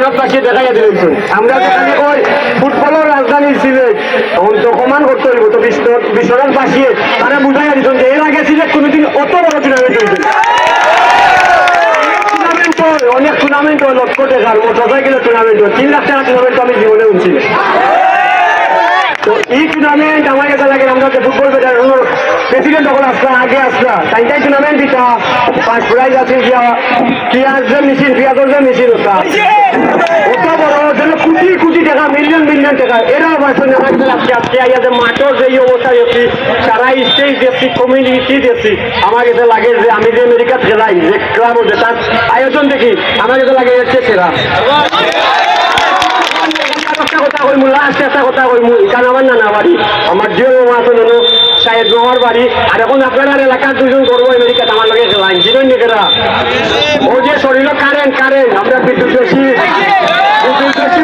বিশ্বনাথ পাশে দেখাইয়া দিয়েছেন আমরা যেখানে ওই ফুটবলের রাজধানী সিলেট তখন তো প্রমাণ করতে হইব তো বিশ্বনাথ পাশিয়ে তারা বুঝাইয়া দিচ্ছেন যে এর আগে সিলেট কোনোদিন অত বড় টুর্নামেন্ট হয়েছে অনেক টুর্নামেন্ট হয় লক্ষ টাকার মোটরসাইকেলের টুর্নামেন্ট হয় 3 লাখ টাকা টুর্নামেন্ট আমি জীবনে উঠছি তো এই টুর্নামেন্ট আমার কাছে লাগে আমরা যে ফুটবল প্রেসিডেন্ট যখন আসলা আগে আসলা তাই টুর্নামেন্ট দিতা ফার্স্ট প্রাইজ আছে পেঁয়াজের মেশিন পেঁয়াজের মেশিন ওটা অত বড় যেন কোটি কোটি টাকা মিলিয়ন মিলিয়ন টাকা এরাও বাসন আমার কাছে আজকে আজকে আইয়া যে মাঠের যে অবস্থা দেখছি সারা স্টেজ দেখছি কমিউনিটি দেখছি আমার কাছে লাগে যে আমি যে আমেরিকা খেলাই যে ক্লাব হচ্ছে তার আয়োজন দেখি আমার কাছে লাগে হচ্ছে সেরা কথা কইমু লাস্ট একটা কথা কইমু এখানে আমার নানা বাড়ি আমার জিও আছে নুনু সাহেব নোয়ার বাড়ি আর এখন আপনার এলাকার দুজন করবো আমেরিকাতে আমার লগে খেলাইন জিনেন নিজেরা ও যে শরীর কারেন্ট আমরা বিদ্যুৎ বেশি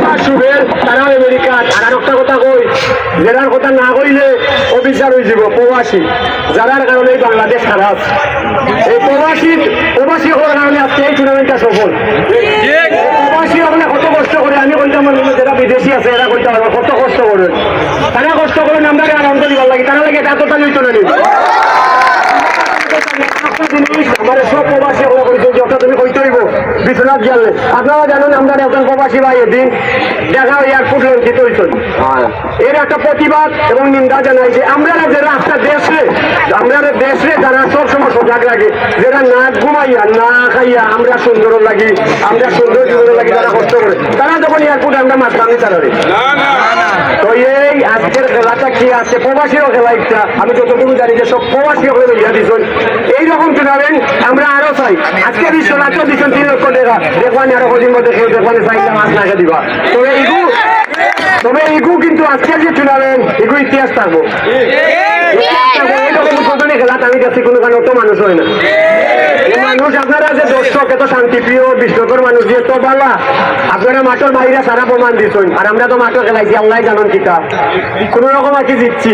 বা সুবের তারাও আমেরিকা আর একটা কথা কই যেটার কথা না কইলে অবিচার হয়ে যাব প্রবাসী যারার কারণে বাংলাদেশ খারাপ এই প্রবাসী হওয়ার কারণে আজকে এই টুর্নামেন্টটা সফল প্রবাসী আমরা কত কষ্ট করে আমি কইতে আমার যারা বিদেশি আছে এরা কইতে পারবো কত কষ্ট করে তারা কষ্ট করেন আমরা আনন্দ দিবার লাগে তারা লাগে এতটা লইতো না জিনিস আমার সব প্রবাসী তুমি কইতে হইব বিশ্বনাথ গেলে আপনারা জানেন আমরা একজন প্রবাসী ভাই এদিন দেখা এয়ারপোর্ট লঞ্চিত হয়েছেন এর একটা প্রতিবাদ এবং নিন্দা জানাই যে আমরা যারা আপনার দেশে যারা সবসময় সজাগ লাগে যারা না ঘুমাইয়া না খাইয়া আমরা সুন্দর লাগি আমরা সুন্দর জীবন লাগি যারা কষ্ট করে তারা যখন এয়ারপোর্ট আমরা মাঝখানে চালাবে তো এই আজকের খেলাটা কি আছে প্রবাসীও খেলা একটা আমি যতটুকু জানি যে সব প্রবাসী হয়ে লইয়া দিচ্ছেন এইরকম টুর্নামেন্ট আমরা আরো চাই আজকে বিশ্বনাথ দিচ্ছেন 3 লক্ষ টাকা দেখবানি আরো কদিন মধ্যে খেয়ে দেখবানি 4 মাস নাকে দিবা তবে এইগু কিন্তু আজকে যে টুর্নামেন্ট এগু ইতিহাস থাকবো এইরকম উদ্বোধনী খেলাতে আমি দেখছি কোনো কারণে অত মানুষ হয় না মানুষ আপনারা যে দর্শক এত শান্তিপ্রিয় বিশ্বকর মানুষ যে তো বালা আপনারা মাঠের বাইরে সারা প্রমাণ দিচ্ছেন আর আমরা তো মাঠে খেলাইছি আল্লাহ জানেন কিতা কোন রকম আর কি জিতছি